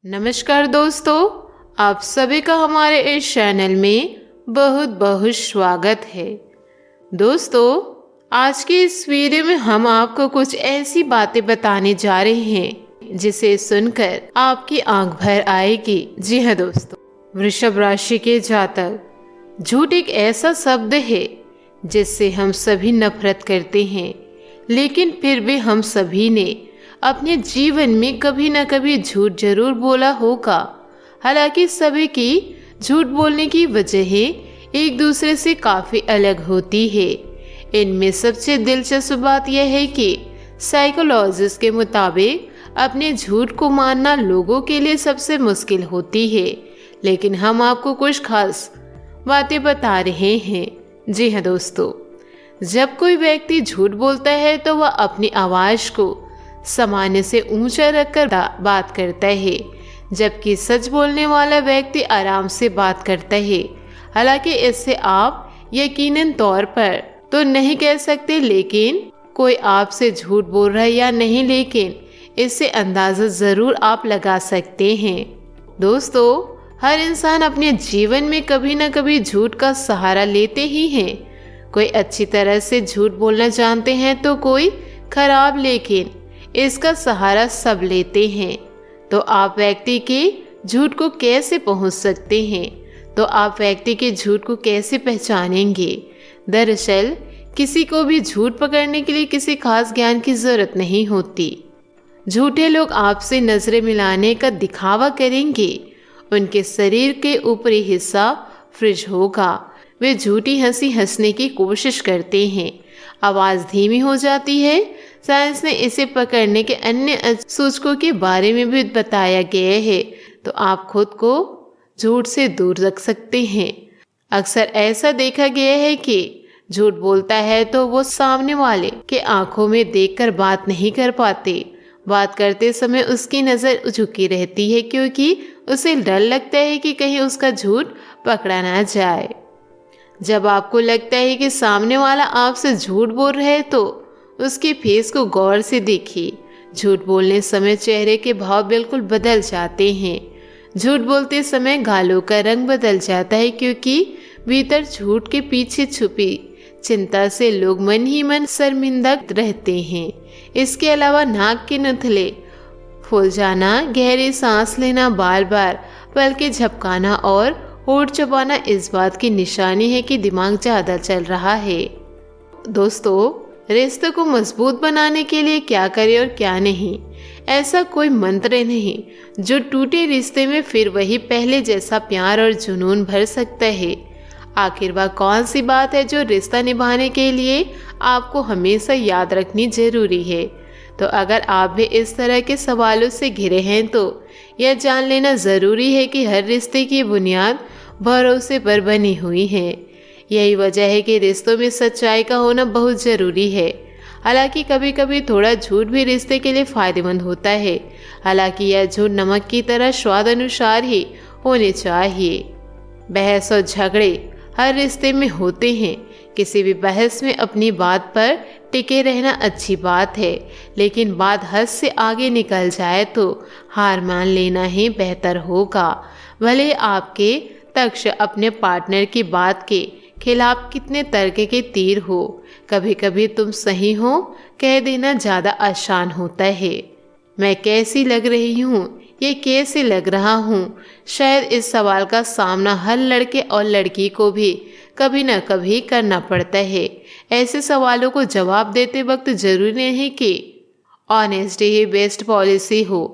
नमस्कार दोस्तों, आप सभी का हमारे इस चैनल में बहुत बहुत स्वागत है। दोस्तों, आज के इस वीडियो में हम आपको कुछ ऐसी बातें बताने जा रहे हैं जिसे सुनकर आपकी आंख भर आएगी। जी हाँ दोस्तों, वृषभ राशि के जातक, झूठ एक ऐसा शब्द है जिससे हम सभी नफरत करते हैं, लेकिन फिर भी हम सभी ने अपने जीवन में कभी न कभी झूठ जरूर बोला होगा। हालांकि सभी की झूठ बोलने की वजहें एक दूसरे से काफ़ी अलग होती है। इनमें सबसे दिलचस्प बात यह है कि साइकोलॉजिस्ट के मुताबिक अपने झूठ को मानना लोगों के लिए सबसे मुश्किल होती है, लेकिन हम आपको कुछ खास बातें बता रहे हैं। जी हाँ दोस्तों, जब कोई व्यक्ति झूठ बोलता है तो वह अपनी आवाज़ को सामान्य से ऊंचा रखकर बात करता है, जबकि सच बोलने वाला व्यक्ति आराम से बात करता है। हालांकि इससे आप यकीनन तौर पर तो नहीं कह सकते लेकिन कोई आपसे झूठ बोल रहा है या नहीं, लेकिन इससे अंदाज़ा ज़रूर आप लगा सकते हैं। दोस्तों, हर इंसान अपने जीवन में कभी न कभी झूठ का सहारा लेते ही हैं। कोई अच्छी तरह से झूठ बोलना जानते हैं तो कोई खराब, लेकिन इसका सहारा सब लेते हैं। तो आप व्यक्ति के झूठ को कैसे पहुंच सकते हैं? तो आप व्यक्ति के झूठ को कैसे पहचानेंगे? दरअसल किसी को भी झूठ पकड़ने के लिए किसी खास ज्ञान की जरूरत नहीं होती। झूठे लोग आपसे नजरें मिलाने का दिखावा करेंगे, उनके शरीर के ऊपरी हिस्सा फ्रिज होगा, वे झूठी हंसी हंसने की कोशिश करते हैं, आवाज़ धीमी हो जाती है। साइंस ने इसे पकड़ने के अन्य सूचकों के बारे में भी बताया गया है, तो आप खुद को झूठ से दूर रख सकते हैं। अक्सर ऐसा देखा गया है कि झूठ बोलता है तो वो सामने वाले के आंखों में देखकर बात नहीं कर पाते। बात करते समय उसकी नज़र झुकी रहती है क्योंकि उसे डर लगता है कि कहीं उसका झूठ पकड़ा ना जाए। जब आपको लगता है कि सामने वाला आपसे झूठ बोल रहा है तो उसके फेस को गौर से देखिए। झूठ बोलने समय चेहरे के भाव बिल्कुल बदल जाते हैं। झूठ बोलते समय गालों का रंग बदल जाता है क्योंकि भीतर झूठ के पीछे छुपी चिंता से लोग मन ही मन शर्मिंदा रहते हैं। इसके अलावा नाक के नथले फूल जाना, गहरी सांस लेना, बार बार पलकें झपकाना और होठ चबाना इस बात की निशानी है कि दिमाग ज़्यादा चल रहा है। दोस्तों, रिश्ते को मजबूत बनाने के लिए क्या करें और क्या नहीं, ऐसा कोई मंत्र नहीं जो टूटे रिश्ते में फिर वही पहले जैसा प्यार और जुनून भर सकता है। आखिर वह कौन सी बात है जो रिश्ता निभाने के लिए आपको हमेशा याद रखनी जरूरी है? तो अगर आप भी इस तरह के सवालों से घिरे हैं तो यह जान लेना ज़रूरी है कि हर रिश्ते की बुनियाद भरोसे पर बनी हुई है। यही वजह है कि रिश्तों में सच्चाई का होना बहुत ज़रूरी है। हालांकि कभी कभी थोड़ा झूठ भी रिश्ते के लिए फ़ायदेमंद होता है। हालांकि यह झूठ नमक की तरह स्वाद अनुसार ही होने चाहिए। बहस और झगड़े हर रिश्ते में होते हैं। किसी भी बहस में अपनी बात पर टिके रहना अच्छी बात है, लेकिन बात हद से आगे निकल जाए तो हार मान लेना ही बेहतर होगा। भले आपके तक्ष अपने पार्टनर की बात के खिलाफ कितने तर्क के तीर हो, कभी कभी तुम सही हो कह देना ज़्यादा आसान होता है। मैं कैसी लग रही हूँ, ये कैसे लग रहा हूँ, शायद इस सवाल का सामना हर लड़के और लड़की को भी कभी न कभी करना पड़ता है। ऐसे सवालों को जवाब देते वक्त जरूरी नहीं कि ऑनेस्टी ही बेस्ट पॉलिसी हो।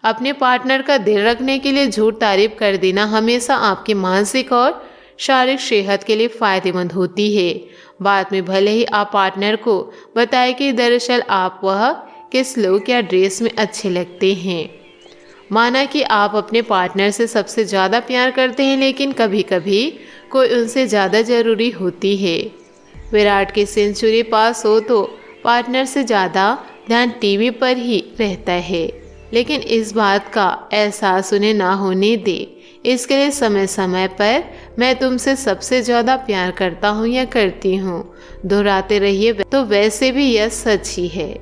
अपने पार्टनर का दिल रखने के लिए झूठ तारीफ कर देना हमेशा आपकी मानसिक और शारीरिक सेहत के लिए फ़ायदेमंद होती है। बाद में भले ही आप पार्टनर को बताएं कि दरअसल आप वह किस लुक या ड्रेस में अच्छे लगते हैं। माना कि आप अपने पार्टनर से सबसे ज़्यादा प्यार करते हैं, लेकिन कभी कभी कोई उनसे ज़्यादा ज़रूरी होती है। विराट की सेंचुरी पास हो तो पार्टनर से ज़्यादा ध्यान टीवी पर ही रहता है, लेकिन इस बात का एहसास उन्हें ना होने दे। इसके लिए समय समय पर मैं तुमसे सबसे ज़्यादा प्यार करता हूँ या करती हूँ दोहराते रहिए, तो वैसे भी यह सच ही है।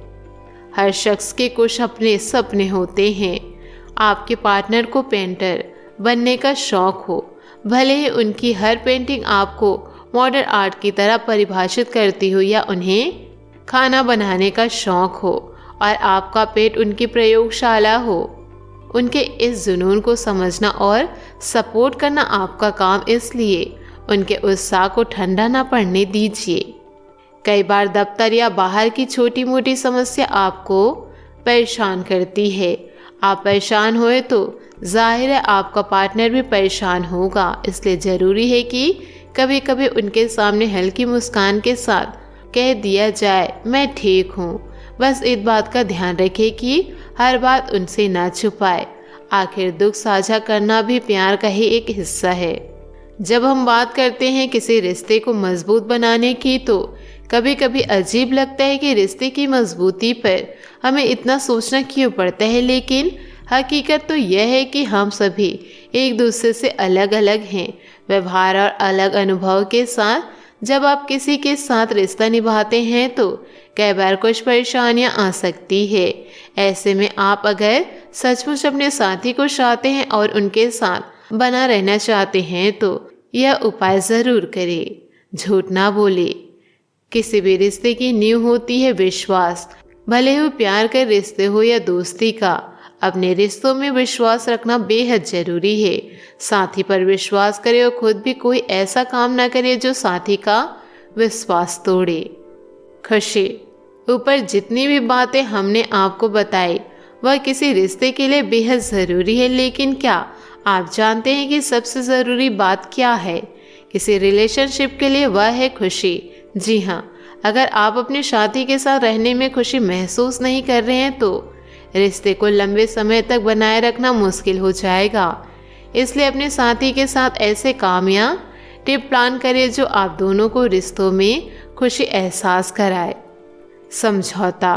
हर शख्स के कुछ अपने सपने होते हैं, आपके पार्टनर को पेंटर बनने का शौक हो, भले ही उनकी हर पेंटिंग आपको मॉडर्न आर्ट की तरह परिभाषित करती हो, या उन्हें खाना बनाने का शौक हो और आपका पेट उनकी प्रयोगशाला हो, उनके इस जुनून को समझना और सपोर्ट करना आपका काम, इसलिए उनके उत्साह को ठंडा ना पड़ने दीजिए। कई बार दफ्तर या बाहर की छोटी मोटी समस्या आपको परेशान करती है। आप परेशान हुए तो जाहिर है आपका पार्टनर भी परेशान होगा, इसलिए ज़रूरी है कि कभी कभी उनके सामने हल्की मुस्कान के साथ कह दिया जाए, मैं ठीक हूँ। बस इस बात का ध्यान रखें कि हर बात उनसे ना छुपाए। आखिर दुख साझा करना भी प्यार का ही एक हिस्सा है। जब हम बात करते हैं किसी रिश्ते को मजबूत बनाने की, तो कभी कभी अजीब लगता है कि रिश्ते की मजबूती पर हमें इतना सोचना क्यों पड़ता है, लेकिन हकीकत तो यह है कि हम सभी एक दूसरे से अलग अलग हैं, व्यवहार और अलग अनुभव के साथ। जब आप किसी के साथ रिश्ता निभाते हैं तो कई बार कुछ परेशानियां आ सकती है। ऐसे में आप अगर सचमुच अपने साथी को चाहते हैं और उनके साथ बना रहना चाहते हैं तो यह उपाय ज़रूर करें। झूठ ना बोले। किसी भी रिश्ते की नींव होती है विश्वास, भले ही प्यार का रिश्ते हो या दोस्ती का। अपने रिश्तों में विश्वास रखना बेहद ज़रूरी है। साथी पर विश्वास करे और खुद भी कोई ऐसा काम ना करे जो साथी का विश्वास तोड़े। खुशी। ऊपर जितनी भी बातें हमने आपको बताई वह किसी रिश्ते के लिए बेहद ज़रूरी है, लेकिन क्या आप जानते हैं कि सबसे ज़रूरी बात क्या है किसी रिलेशनशिप के लिए? वह है खुशी। जी हाँ, अगर आप अपने साथी के साथ रहने में खुशी महसूस नहीं कर रहे हैं तो रिश्ते को लंबे समय तक बनाए रखना मुश्किल हो जाएगा। इसलिए अपने साथी के साथ ऐसे काम या टिप प्लान करें जो आप दोनों को रिश्तों में खुशी एहसास कराए। समझौता।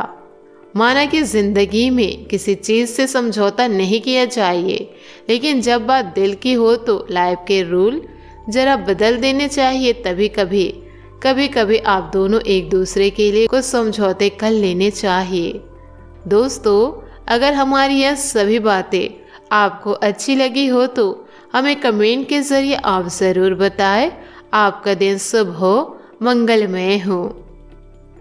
माना कि ज़िंदगी में किसी चीज़ से समझौता नहीं किया चाहिए, लेकिन जब बात दिल की हो तो लाइफ के रूल ज़रा बदल देने चाहिए। कभी कभी आप दोनों एक दूसरे के लिए कुछ समझौते कर लेने चाहिए। दोस्तों, अगर हमारी यह सभी बातें आपको अच्छी लगी हो तो हमें कमेंट के ज़रिए आप ज़रूर बताएं। आपका दिन शुभ हो, मंगलमय हो।